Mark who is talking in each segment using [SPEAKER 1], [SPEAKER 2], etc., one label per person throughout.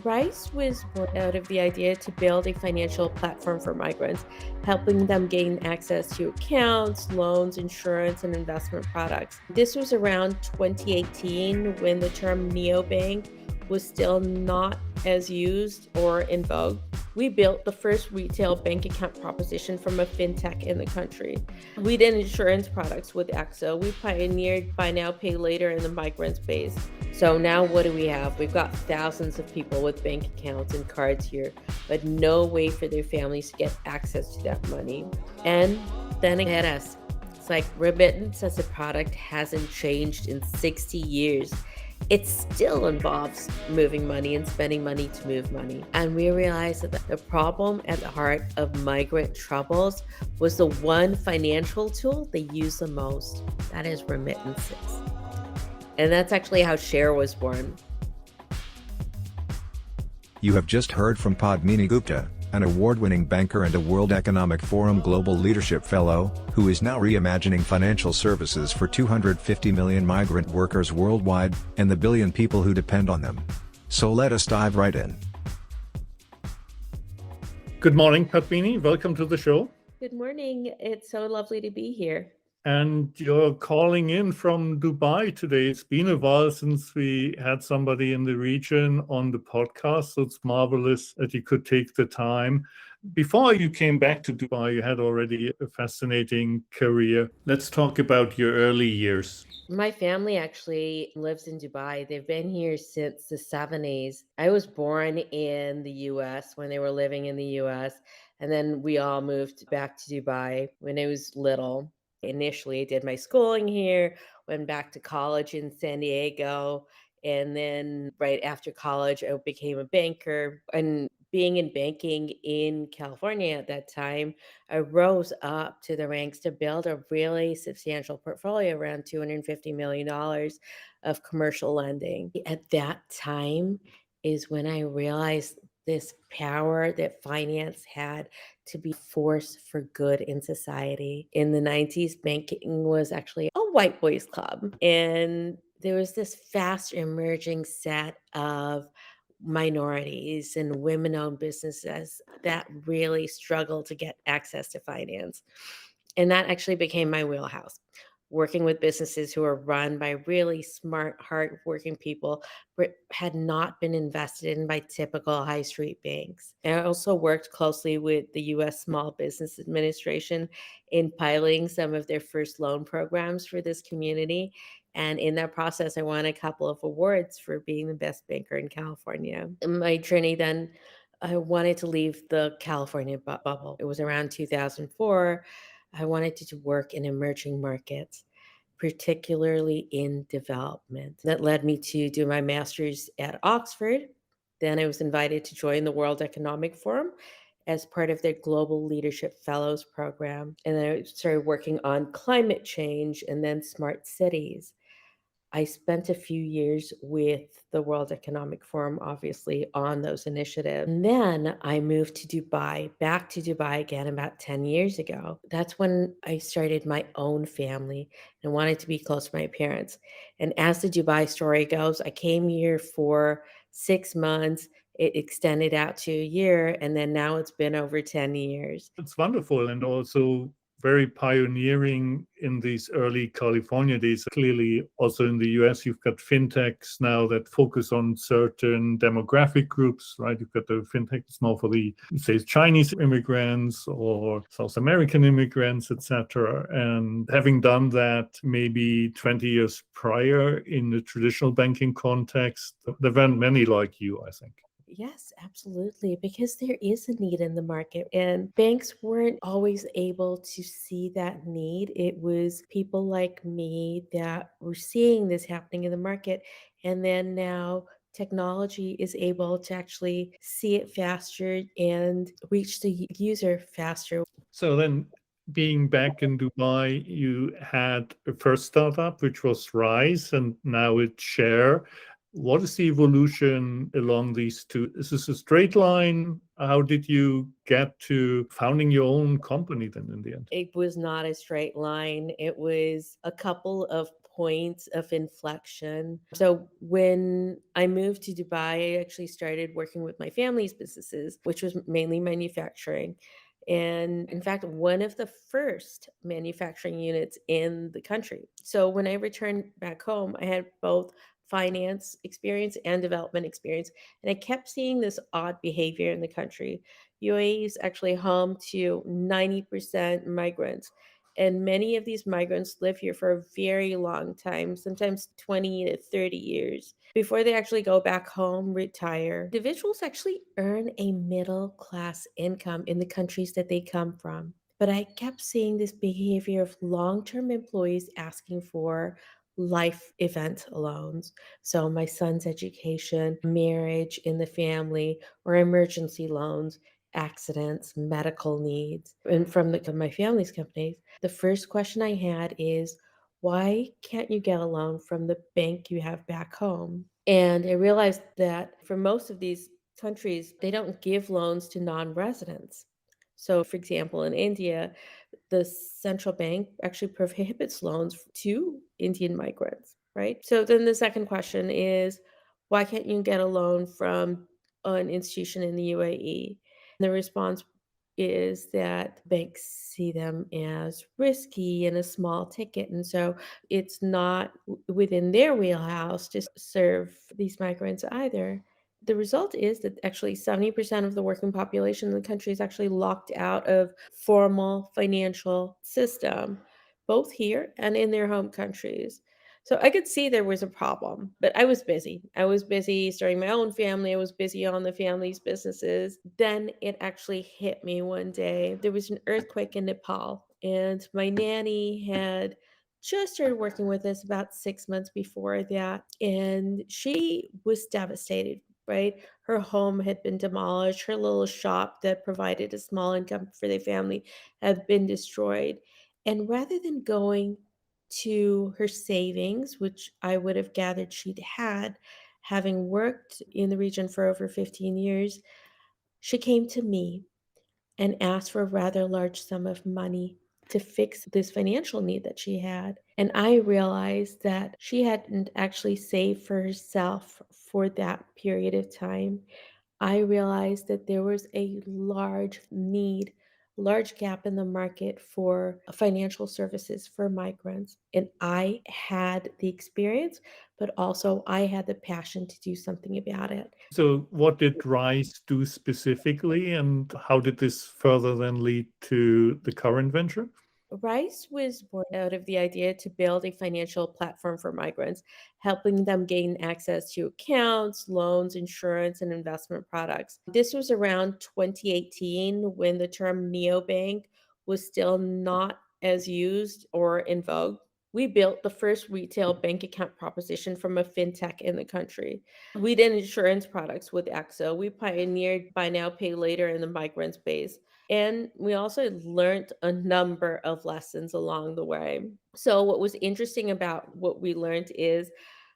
[SPEAKER 1] Rice was born out of the idea to build a financial platform for migrants, helping them gain access to accounts, loans, insurance, and investment products. This was around 2018 when the term neobank was still not as used or in vogue. We built the first retail bank account proposition from a fintech in the country. We did insurance products with Exo. We pioneered buy now, pay later in the migrant space. So now what do we have? We've got thousands of people with bank accounts and cards here, but no way for their families to get access to that money. And then it hit us. It's like remittance as a product hasn't changed in 60 years. It still involves moving money and spending money to move money. And we realized that the problem at the heart of migrant troubles was the one financial tool they use the most. That is remittances. And that's actually how Xare was born.
[SPEAKER 2] You have just heard from Padmini Gupta, an award-winning banker and a World Economic Forum Global Leadership Fellow, who is now reimagining financial services for 250 million migrant workers worldwide, and the billion people who depend on them. So let us dive right in.
[SPEAKER 3] Good morning, Padmini. Welcome to the show.
[SPEAKER 1] Good morning. It's so lovely to be here.
[SPEAKER 3] And you're calling in from Dubai today. It's been a while since we had somebody in the region on the podcast, so it's marvelous that you could take the time. Before you came back to Dubai, you had already a fascinating career. Let's talk about your early years.
[SPEAKER 1] My family actually lives in Dubai. They've been here since the 70s. I was born in the US when they were living in the US, and then we all moved back to Dubai when I was little. Initially, I did my schooling here, went back to college in San Diego, and then right after college, I became a banker. And being in banking in California at that time, I rose up to the ranks to build a really substantial portfolio, around $250 million of commercial lending. At that time is when I realized this power that finance had to be force for good in society. In the 90s, banking was actually a white boys club. And there was this fast emerging set of minorities and women-owned businesses that really struggled to get access to finance. And that actually became my wheelhouse, working with businesses who are run by really smart, hardworking people, but had not been invested in by typical high street banks. And I also worked closely with the US Small Business Administration in piloting some of their first loan programs for this community. And in that process, I won a couple of awards for being the best banker in California. In my journey then, I wanted to leave the California bubble. It was around 2004. I wanted to work in emerging markets, particularly in development. That led me to do my master's at Oxford. Then I was invited to join the World Economic Forum as part of their Global Leadership Fellows program. And then I started working on climate change and then smart cities. I spent a few years with the World Economic Forum, obviously, on those initiatives. And then I moved to Dubai, back to Dubai again about 10 years ago. That's when I started my own family and wanted to be close to my parents. And as the Dubai story goes, I came here for 6 months. It extended out to a year, and then now it's been over 10 years.
[SPEAKER 3] It's wonderful and also very pioneering in these early California days. Clearly, also in the US, you've got fintechs now that focus on certain demographic groups, right? You've got the fintech that's more for the, say, Chinese immigrants or South American immigrants, etc. And having done that maybe 20 years prior in the traditional banking context, there weren't many like you, I think.
[SPEAKER 1] Yes, absolutely. Because there is a need in the market, and banks weren't always able to see that need. It was people like me that were seeing this happening in the market. And then now technology is able to actually see it faster and reach the user faster.
[SPEAKER 3] So then, being back in Dubai, you had a first startup, which was Rise, and now it's Share. What is the evolution along these two? Is this a straight line? How did you get to founding your own company then in the end?
[SPEAKER 1] It was not a straight line. It was a couple of point of inflection. So when I moved to Dubai, I actually started working with my family's businesses, which was mainly manufacturing. And in fact, one of the first manufacturing units in the country. So when I returned back home, I had both finance experience and development experience. And I kept seeing this odd behavior in the country. UAE is actually home to 90% migrants. And many of these migrants live here for a very long time, sometimes 20 to 30 years, before they actually go back home, retire. Individuals actually earn a middle class income in the countries that they come from. But I kept seeing this behavior of long term employees asking for life event loans. So, my son's education, marriage in the family, or emergency loans, accidents, medical needs. And from my family's companies, the first question I had is, why can't you get a loan from the bank you have back home? And I realized that for most of these countries, they don't give loans to non residents. So, for example, in India, the central bank actually prohibits loans to Indian migrants, right? So then the second question is, why can't you get a loan from an institution in the UAE? And the response is that banks see them as risky and a small ticket. And so it's not within their wheelhouse to serve these migrants either. The result is that actually 70% of the working population in the country is actually locked out of formal financial system, both here and in their home countries. So I could see there was a problem, but I was busy. I was busy starting my own family. I was busy on the family's businesses. Then it actually hit me one day. There was an earthquake in Nepal, and my nanny had just started working with us about 6 months before that. And she was devastated, right? Her home had been demolished. Her little shop that provided a small income for their family had been destroyed. And rather than going to her savings, which I would have gathered she'd had, having worked in the region for over 15 years, she came to me and asked for a rather large sum of money to fix this financial need that she had. And I realized that she hadn't actually saved for herself for that period of time. I realized that there was a large need, large gap in the market for financial services for migrants. And I had the experience, but also I had the passion to do something about it.
[SPEAKER 3] So, what did Rise do specifically, and how did this further then lead to the current venture?
[SPEAKER 1] Rice was born out of the idea to build a financial platform for migrants, helping them gain access to accounts, loans, insurance, and investment products. This was around 2018 when the term neobank was still not as used or in vogue. We built the first retail bank account proposition from a fintech in the country. We did insurance products with EXO. We pioneered buy now, pay later in the migrant space. And we also learned a number of lessons along the way. So, what was interesting about what we learned is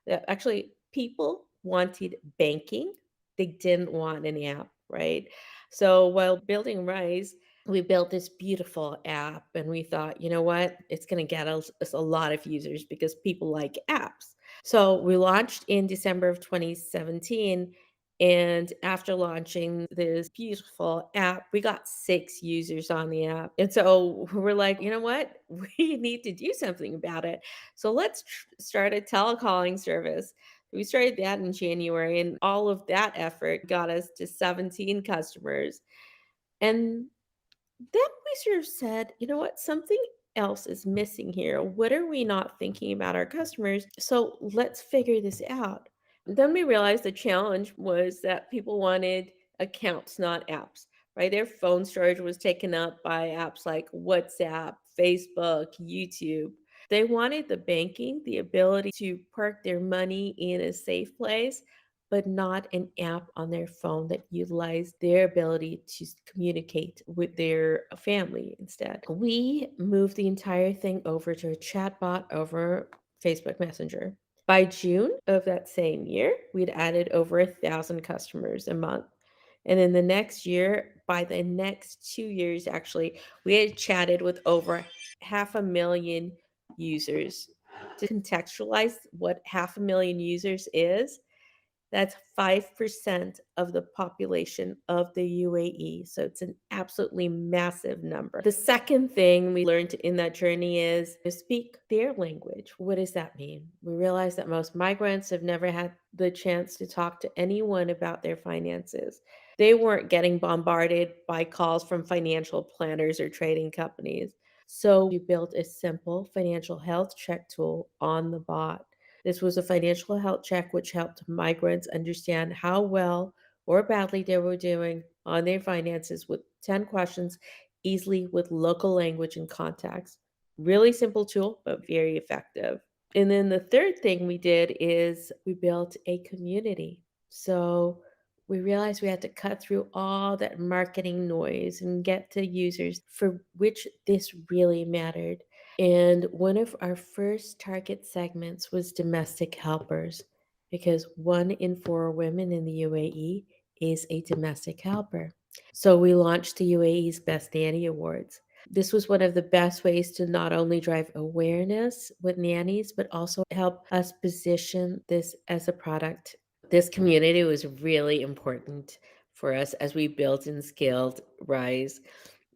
[SPEAKER 1] that actually people wanted banking, they didn't want an app, right? So, while building Rise, we built this beautiful app and we thought, you know what, it's going to get us a lot of users because people like apps. So, we launched in December of 2017. And after launching this beautiful app, we got 6 users on the app. And so we're like, you know what? We need to do something about it. So let's start a telecalling service. We started that in January, and all of that effort got us to 17 customers. And then we sort of said, you know what? Something else is missing here. What are we not thinking about our customers? So let's figure this out. Then we realized the challenge was that people wanted accounts, not apps, right? Their phone storage was taken up by apps like WhatsApp, Facebook, YouTube. They wanted the banking, the ability to park their money in a safe place, but not an app on their phone that utilized their ability to communicate with their family instead. We moved the entire thing over to a chatbot over Facebook Messenger. By June of that same year, we'd added over 1,000 customers a month. And then the next year, by the next 2 years, actually, we had chatted with over 500,000 users. To contextualize what 500,000 users is, that's 5% of the population of the UAE. So it's an absolutely massive number. The second thing we learned in that journey is to speak their language. What does that mean? We realized that most migrants have never had the chance to talk to anyone about their finances. They weren't getting bombarded by calls from financial planners or trading companies. So we built a simple financial health check tool on the bot. This was a financial health check which helped migrants understand how well or badly they were doing on their finances with 10 questions, easily with local language and context. Really simple tool, but very effective. And then the third thing we did is we built a community. So we realized we had to cut through all that marketing noise and get to users for which this really mattered. And one of our first target segments was domestic helpers, because 1 in 4 women in the UAE is a domestic helper. So we launched the UAE's Best Nanny Awards. This was one of the best ways to not only drive awareness with nannies, but also help us position this as a product. This community was really important for us as we built and scaled Rise.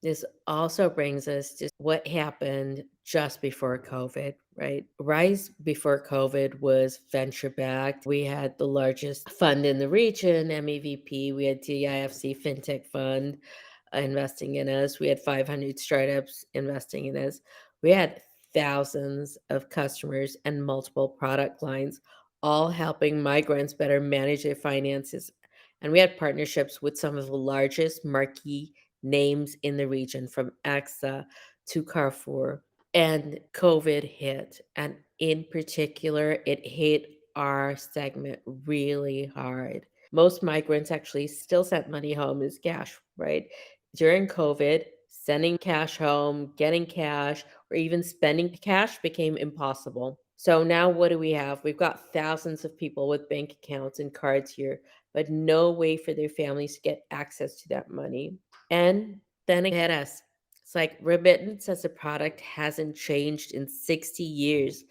[SPEAKER 1] This also brings us to what happened just before COVID, right? Rise before COVID was venture backed. We had the largest fund in the region, MEVP. We had DIFC FinTech Fund investing in us. We had 500 startups investing in us. We had thousands of customers and multiple product lines, all helping migrants better manage their finances. And we had partnerships with some of the largest marquee names in the region, from AXA to Carrefour. And COVID hit. And in particular, it hit our segment really hard. Most migrants actually still sent money home as cash, right? During COVID, sending cash home, getting cash, or even spending cash became impossible. So now what do we have? We've got thousands of people with bank accounts and cards here, but no way for their families to get access to that money. And then it hit us. It's like remittance as a product hasn't changed in 60 years.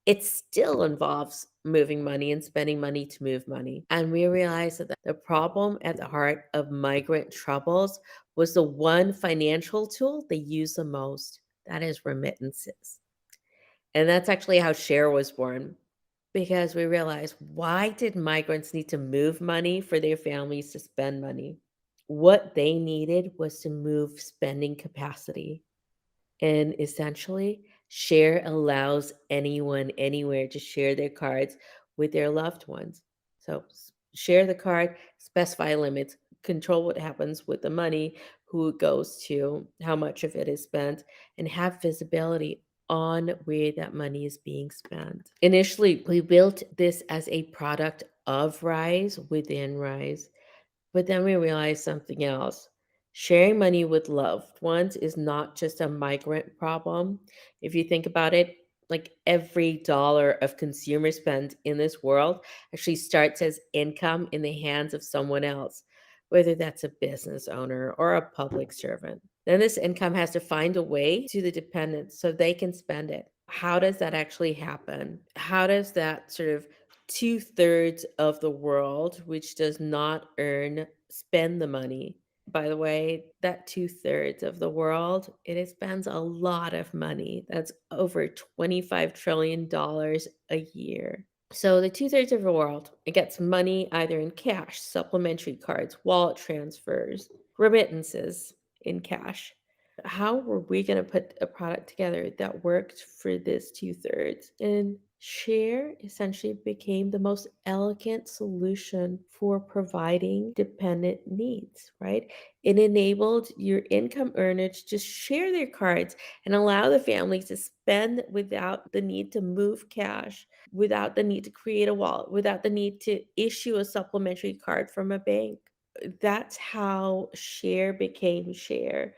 [SPEAKER 1] It still involves moving money and spending money to move money. And we realized that the problem at the heart of migrant troubles was the one financial tool they use the most, that is remittances. And that's actually how Xare was born, because we realized, why did migrants need to move money for their families to spend money? What they needed was to move spending capacity. And essentially, Share allows anyone, anywhere to share their cards with their loved ones. So share the card, specify limits, control what happens with the money, who it goes to, how much of it is spent, and have visibility on where that money is being spent. Initially, we built this as a product of Rise within Rise. But then we realized something else. Sharing money with loved ones is not just a migrant problem. If you think about it, like every dollar of consumer spend in this world actually starts as income in the hands of someone else, whether that's a business owner or a public servant. Then this income has to find a way to the dependents so they can spend it. How does that actually happen? How does that sort of 2/3 of the world, which does not earn, spend the money? By the way, that 2/3 of the world, it spends a lot of money. That's over $25 trillion a year. So the 2/3 of the world, it gets money either in cash, supplementary cards, wallet transfers, remittances in cash. How were we going to put a product together that worked for this 2/3? And Share essentially became the most elegant solution for providing dependent needs, right? It enabled your income earners to share their cards and allow the family to spend without the need to move cash, without the need to create a wallet, without the need to issue a supplementary card from a bank. That's how Share became Share.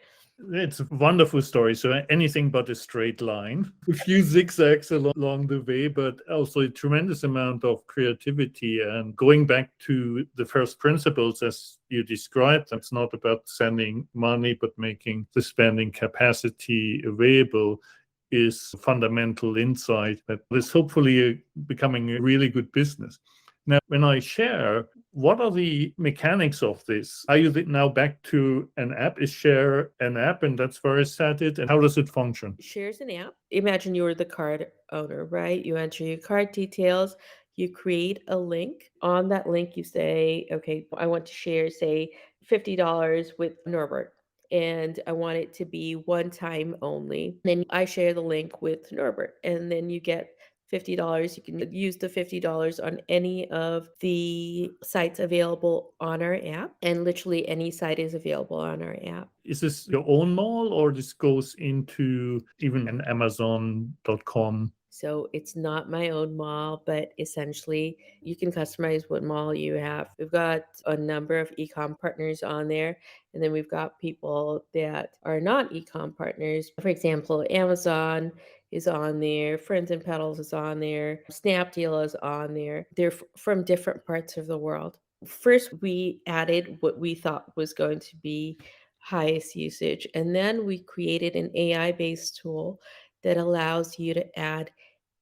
[SPEAKER 3] It's a wonderful story. So anything but a straight line, a few zigzags along the way, but also a tremendous amount of creativity. And going back to the first principles, as you described, it's not about sending money, but making the spending capacity available. is fundamental insight that is hopefully becoming a really good business. Now, when I share, what are the mechanics of this? Are you now back to an app? Is Share an app, and that's where I set it? And how does it function?
[SPEAKER 1] Share's an app. Imagine you're the card owner, right? You enter your card details, you create a link. On that link, you say, okay, I want to share, say, $50 with Norbert, and I want it to be one time only. Then I share the link with Norbert, and then you get $50. You can use the $50 on any of the sites available on our app, and literally any site is available on our app.
[SPEAKER 3] Is this your own mall, or this goes into even an Amazon.com?
[SPEAKER 1] So it's not my own mall, but essentially you can customize what mall you have. We've got a number of e-com partners on there, and then we've got people that are not e-com partners. For example, Amazon is on there, Friends and Pedals is on there, Snapdeal is on there. They're from different parts of the world. First, we added what we thought was going to be highest usage, and then we created an AI-based tool that allows you to add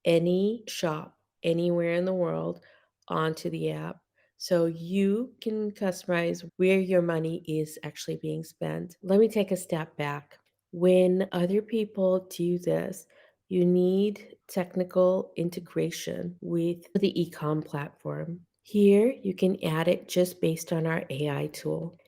[SPEAKER 1] any shop anywhere in the world onto the app. So you can customize where your money is actually being spent. Let me take a step back. When other people do this, you need technical integration with the ecom platform. Here, you can add it just based on our AI tool.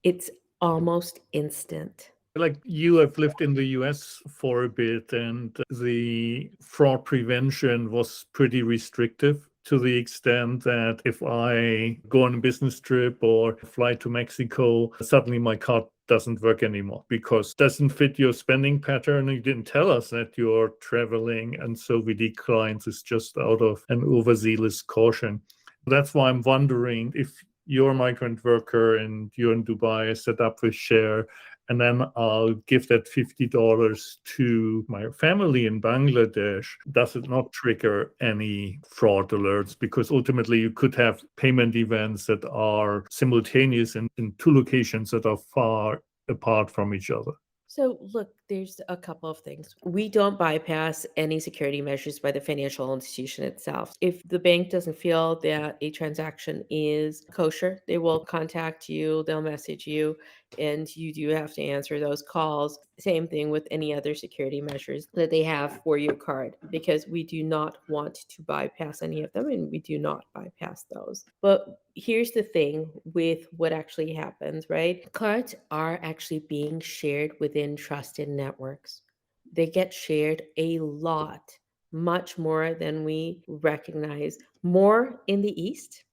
[SPEAKER 1] It's almost instant.
[SPEAKER 3] Like, you have lived in the US for a bit, and the fraud prevention was pretty restrictive, to the extent that if I go on a business trip or fly to Mexico, suddenly my card doesn't work anymore because it doesn't fit your spending pattern. You didn't tell us that you're traveling, and so we declined this just out of an overzealous caution. That's why I'm wondering, if you're a migrant worker and you're in Dubai, set up with Share, and then I'll give that $50 to my family in Bangladesh, does it not trigger any fraud alerts? Because ultimately you could have payment events that are simultaneous in two locations that are far apart from each other.
[SPEAKER 1] So, look, there's a couple of things. We don't bypass any security measures by the financial institution itself. If the bank doesn't feel that a transaction is kosher, they will contact you, they'll message you, and you do have to answer those calls. Same thing with any other security measures that they have for your card, because we do not want to bypass any of them, and we do not bypass those. But here's the thing with what actually happens, right? Cards are actually being shared within trusted networks. They get shared a lot, much more than we recognize. More in the East,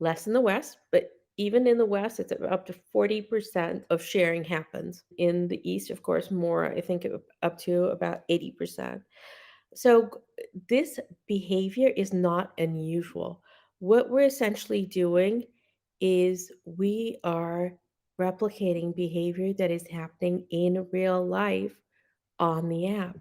[SPEAKER 1] less in the West, but even in the West, it's up to 40% of sharing happens. In the East, of course, more, I think up to about 80%. So this behavior is not unusual. What we're essentially doing is we are replicating behavior that is happening in real life on the app.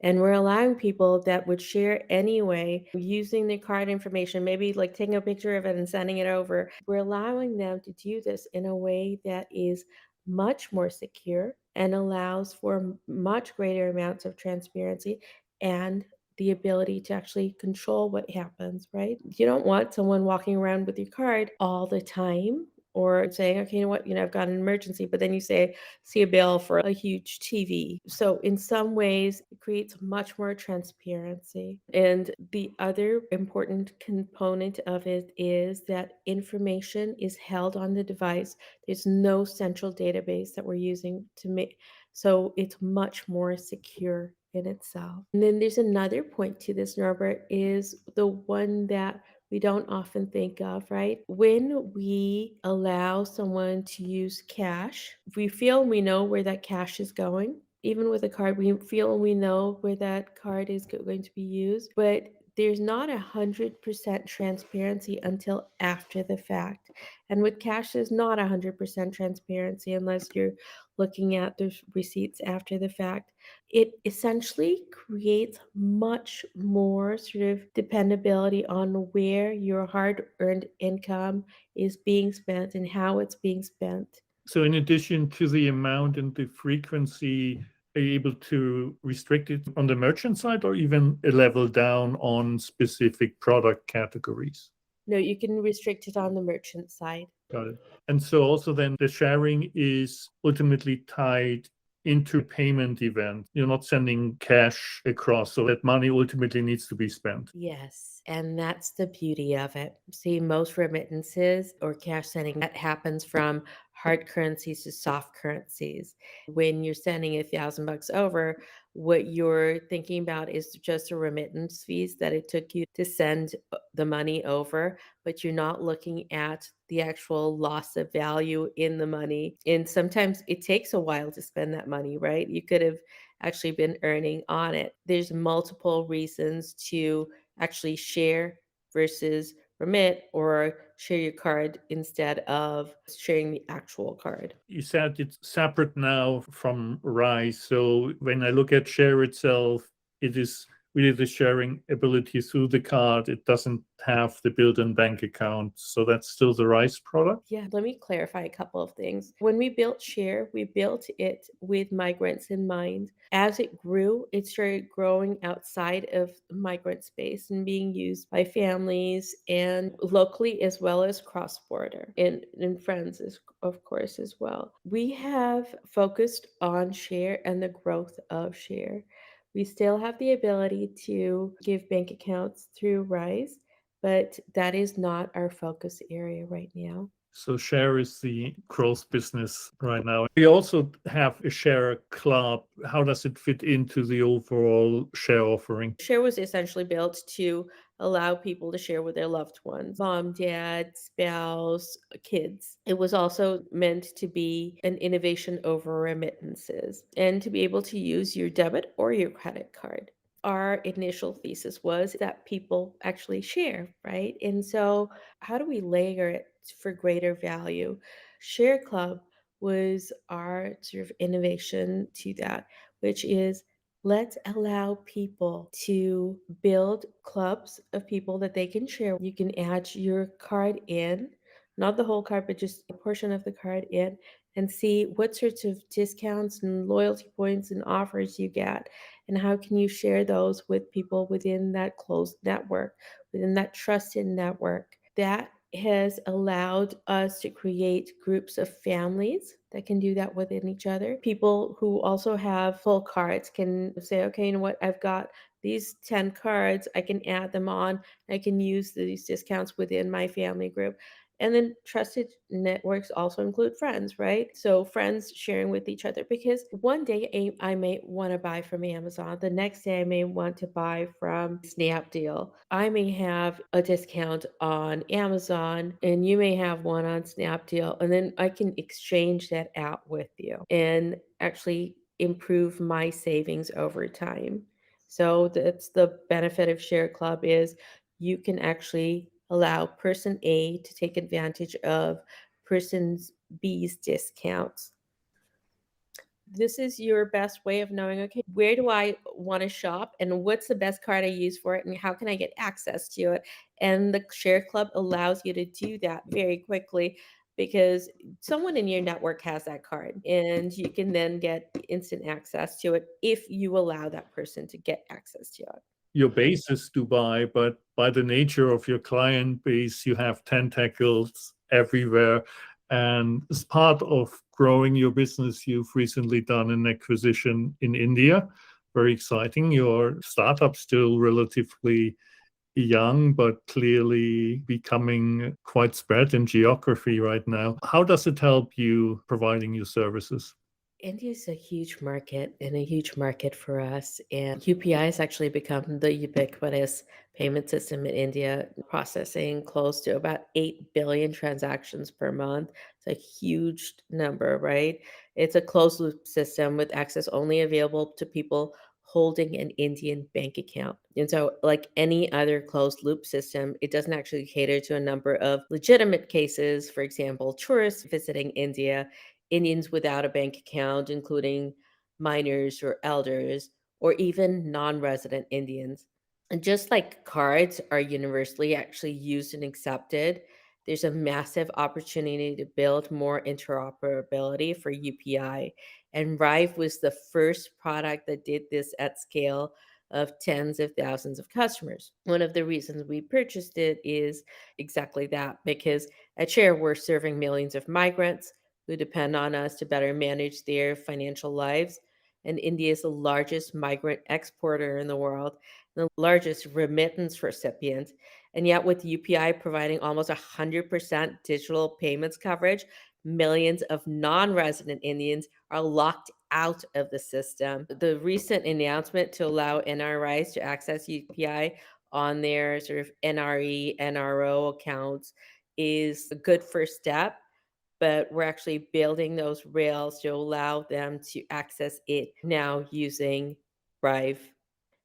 [SPEAKER 1] And we're allowing people that would share anyway, using the card information, maybe like taking a picture of it and sending it over. We're allowing them to do this in a way that is much more secure and allows for much greater amounts of transparency and the ability to actually control what happens, right? You don't want someone walking around with your card all the time or saying, okay, you know what, I've got an emergency, but then you see a bill for a huge TV. So in some ways, it creates much more transparency. And the other important component of it is that information is held on the device. There's no central database that we're using to make, so it's much more secure in itself. And then there's another point to this, Norbert, is the one that we don't often think of, right? When we allow someone to use cash, we feel we know where that cash is going. Even with a card, we feel we know where that card is going to be used, but there's not 100% transparency until after the fact. And with cash, there's not 100% transparency unless you're looking at the receipts after the fact. It essentially creates much more sort of dependability on where your hard-earned income is being spent and how it's being spent.
[SPEAKER 3] So in addition to the amount and the frequency, Are you able to restrict it on the merchant side or even a level down on specific product categories?
[SPEAKER 1] No, you can restrict it on the merchant side.
[SPEAKER 3] Got it. And so also then the sharing is ultimately tied into a payment event. You're not sending cash across, so that money ultimately needs to be spent.
[SPEAKER 1] Yes, and that's the beauty of it. See, most remittances or cash sending that happens from hard currencies to soft currencies. When you're sending $1,000 over, what you're thinking about is just a remittance fees that it took you to send the money over, but you're not looking at the actual loss of value in the money. And sometimes it takes a while to spend that money, right? You could have actually been earning on it. There's multiple reasons to actually share versus remit, or share your card instead of sharing the actual card.
[SPEAKER 3] You said it's separate now from Rise. So when I look at Share itself, it is really the sharing ability through the card. It doesn't have the built-in bank account. So that's still the Rise product.
[SPEAKER 1] Yeah, let me clarify a couple of things. When we built Share, we built it with migrants in mind. As it grew, it started growing outside of migrant space and being used by families and locally as well as cross-border and friends, of course, as well. We have focused on Share and the growth of Share. We still have the ability to give bank accounts through Rise, but that is not our focus area right now.
[SPEAKER 3] So Share is the growth business right now. We also have a Share club. How does it fit into the overall Share offering?
[SPEAKER 1] Share was essentially built to allow people to share with their loved ones, mom, dad, spouse, kids. It was also meant to be an innovation over remittances and to be able to use your debit or your credit card. Our initial thesis was that people actually share, right? And so, how do we layer it for greater value? Share Club was our sort of innovation to that, which is let's allow people to build clubs of people that they can share. You can add your card in, not the whole card, but just a portion of the card in, and see what sorts of discounts and loyalty points and offers you get, and how can you share those with people within that closed network, within that trusted network. That has allowed us to create groups of families that can do that within each other. People who also have full cards can say, okay, you know what, I've got these 10 cards, I can add them on, I can use these discounts within my family group. And then trusted networks also include friends, right? So friends sharing with each other, because one day I may want to buy from Amazon. The next day I may want to buy from Snapdeal. I may have a discount on Amazon and you may have one on Snapdeal. And then I can exchange that out with you and actually improve my savings over time. So that's the benefit of Share Club, is you can actually allow person A to take advantage of person B's discounts. This is your best way of knowing, okay, where do I want to shop and what's the best card I use for it and how can I get access to it? And the Share Club allows you to do that very quickly, because someone in your network has that card and you can then get instant access to it if you allow that person to get access to it.
[SPEAKER 3] Your base is Dubai, but by the nature of your client base, you have tentacles everywhere. And as part of growing your business, you've recently done an acquisition in India. Very exciting. Your startup's still relatively young, but clearly becoming quite spread in geography right now. How does it help you providing your services?
[SPEAKER 1] India is a huge market and a huge market for us. And UPI has actually become the ubiquitous payment system in India, processing close to about 8 billion transactions per month. It's a huge number, right? It's a closed loop system with access only available to people holding an Indian bank account. And so, like any other closed loop system, it doesn't actually cater to a number of legitimate cases. For example, tourists visiting India, Indians without a bank account, including minors or elders, or even non resident Indians. And just like cards are universally actually used and accepted, there's a massive opportunity to build more interoperability for UPI. And Rive was the first product that did this at scale of tens of thousands of customers. One of the reasons we purchased it is exactly that, because at Xare, we're serving millions of migrants who depend on us to better manage their financial lives. And India is the largest migrant exporter in the world, the largest remittance recipient. And yet, with UPI providing almost 100% digital payments coverage, millions of non resident Indians are locked out of the system. The recent announcement to allow NRIs to access UPI on their sort of NRE, NRO accounts is a good first step, but we're actually building those rails to allow them to access it now using Rive.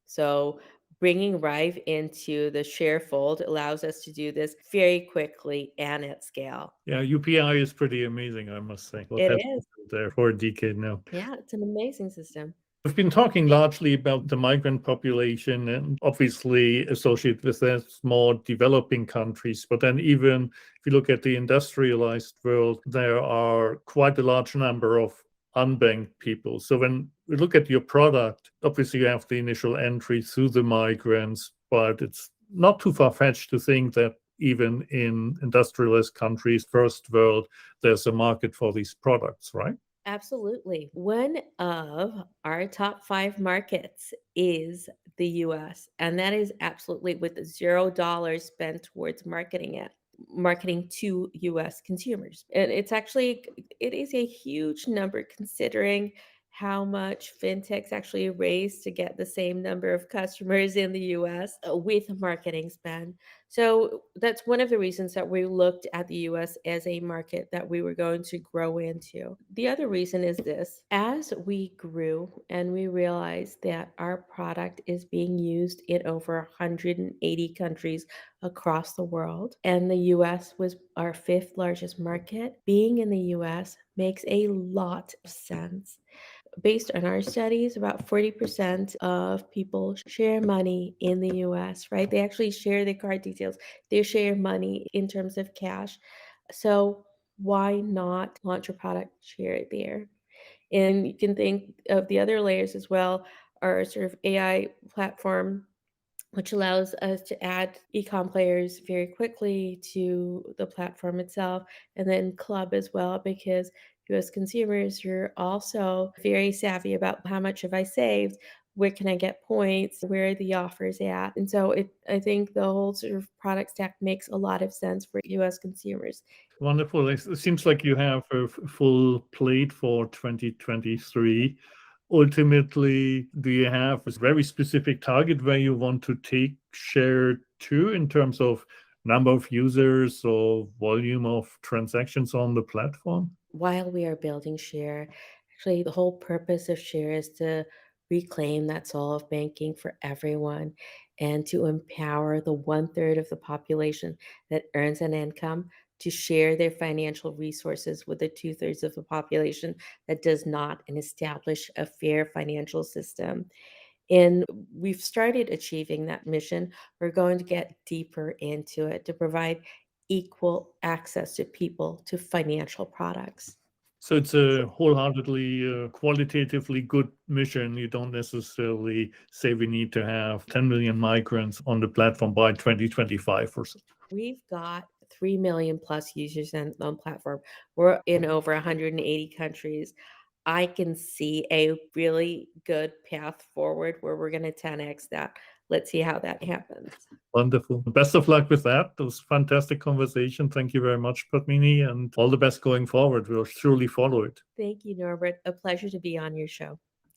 [SPEAKER 1] So bringing Rive into the Xare fold allows us to do this very quickly and at scale.
[SPEAKER 3] Yeah, UPI is pretty amazing, I must say. What
[SPEAKER 1] It
[SPEAKER 3] has
[SPEAKER 1] is.
[SPEAKER 3] been there for a decade now.
[SPEAKER 1] Yeah, it's an amazing system.
[SPEAKER 3] We've been talking largely about the migrant population and obviously associated with that more developing countries. But then even if you look at the industrialized world, there are quite a large number of unbanked people. So when we look at your product, obviously you have the initial entry through the migrants, but it's not too far-fetched to think that even in industrialized countries, first world, there's a market for these products, right?
[SPEAKER 1] Absolutely. One of our top 5 markets is the US, and that is absolutely with $0 spent towards marketing to US consumers. And it is a huge number considering how much fintechs actually raised to get the same number of customers in the US with marketing spend. So that's one of the reasons that we looked at the US as a market that we were going to grow into. The other reason is this: as we grew and we realized that our product is being used in over 180 countries across the world, and the US was our 5th largest market, being in the US makes a lot of sense. Based on our studies, about 40% of people share money in the US, right? They actually share their card details, they share money in terms of cash. So, why not launch a product, share it there? And you can think of the other layers as well, our sort of AI platform, which allows us to add e-com players very quickly to the platform itself, and then club as well, because US consumers are also very savvy about how much have I saved, where can I get points, where are the offers at. And so I think the whole sort of product stack makes a lot of sense for US consumers.
[SPEAKER 3] Wonderful. It seems like you have a full plate for 2023. Ultimately, do you have a very specific target where you want to take Xare to in terms of number of users or volume of transactions on the platform?
[SPEAKER 1] While we are building Xare, actually the whole purpose of Xare is to reclaim that soul of banking for everyone and to empower the 1/3 of the population that earns an income to share their financial resources with the 2/3 of the population that does not, and establish a fair financial system. And we've started achieving that mission. We're going to get deeper into it to provide equal access to people to financial products.
[SPEAKER 3] So it's a wholeheartedly, qualitatively good mission. You don't necessarily say we need to have 10 million migrants on the platform by 2025 or so.
[SPEAKER 1] We've got 3 million plus users on the platform. We're in over 180 countries. I can see a really good path forward where we're going to 10x that. Let's see how that happens.
[SPEAKER 3] Wonderful. Best of luck with that. It was a fantastic conversation. Thank you very much, Padmini, and all the best going forward. We'll surely follow it.
[SPEAKER 1] Thank you, Norbert. A pleasure to be on your show.